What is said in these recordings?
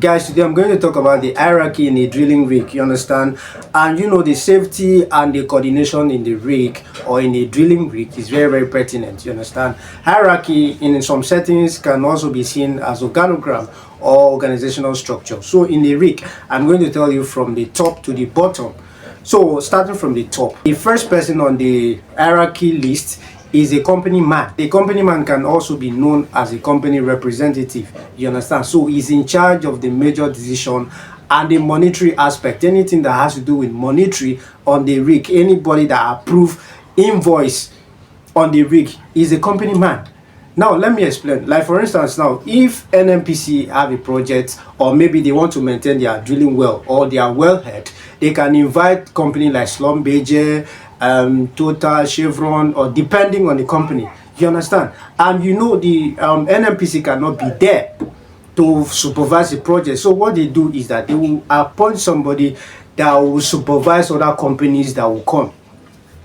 Guys, today I'm going to talk about the hierarchy in a drilling rig, you understand? And the safety and the coordination in the rig or in a drilling rig is very, very pertinent, you understand? Hierarchy in some settings can also be seen as organogram or organizational structure. So in the rig, I'm going to tell you from the top to the bottom. So starting from the top, the first person on the hierarchy list is a company man. The company man can also be known as a company representative, you understand? So he's in charge of the major decision and the monetary aspect, anything that has to do with monetary on the rig. Anybody that approve invoice on the rig is a company man. Now let me explain. Like for instance, now if NNPC have a project, or maybe they want to maintain their drilling well or their wellhead, they can invite company like Schlumberger, Total, Chevron, or depending on the company, you understand? And the NNPC cannot be there to supervise the project. So what they do is that they will appoint somebody that will supervise other companies that will come,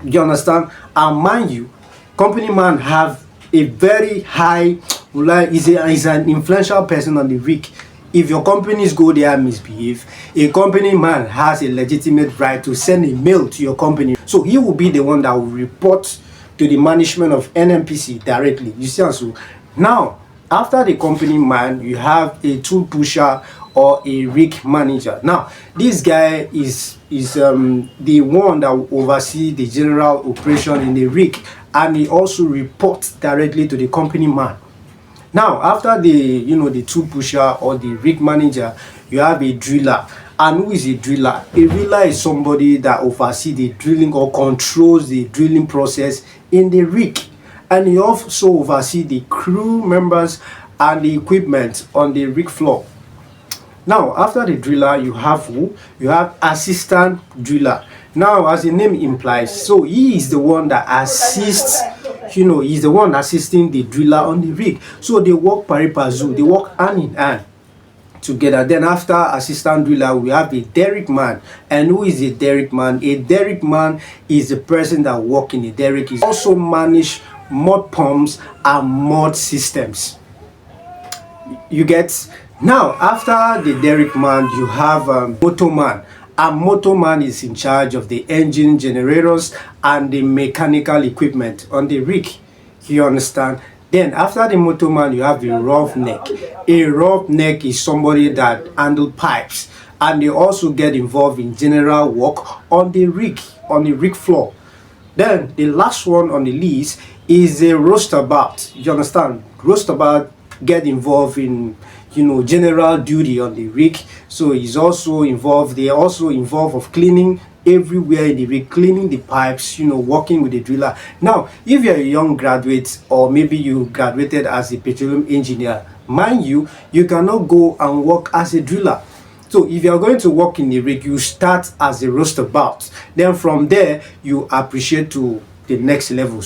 you understand? And mind you, company man have a very high, is an influential person on the rig. If your companies go there and misbehave, a company man has a legitimate right to send a mail to your company. So he will be the one that will report to the management of NNPC directly. You see, so now after the company man, you have a tool pusher or a rig manager. Now this guy is the one that will oversee the general operation in the rig, and he also reports directly to the company man. Now after the tool pusher or the rig manager, you have a driller. And who is a driller? A driller is somebody that oversees the drilling or controls the drilling process in the rig, and he also oversees the crew members and the equipment on the rig floor. Now after the driller, you have who? You have assistant driller. Now as the name implies, so he is the one that assists, he's the one assisting the driller on the rig. So they work pari passu, they work hand in hand together. Then after assistant driller, we have a derrick man. And who is a derrick man? A derrick man is the person that work in a derrick. He also manage mud pumps and mud systems. You get? Now after the derrick man, you have motorman. A motorman is in charge of the engine, generators, and the mechanical equipment on the rig, you understand? Then after the motorman, you have a roughneck. A roughneck is somebody that handle pipes, and they also get involved in general work on the rig floor. Then the last one on the list is a roastabout. You understand? Roastabout get involved in general duty on the rig. So he's also involved, they also involved of cleaning everywhere in the rig, cleaning the pipes, working with the driller. Now if you're a young graduate, or maybe you graduated as a petroleum engineer, mind you, you cannot go and work as a driller. So if you're going to work in the rig, you start as a roastabout. Then from there you appreciate to the next level.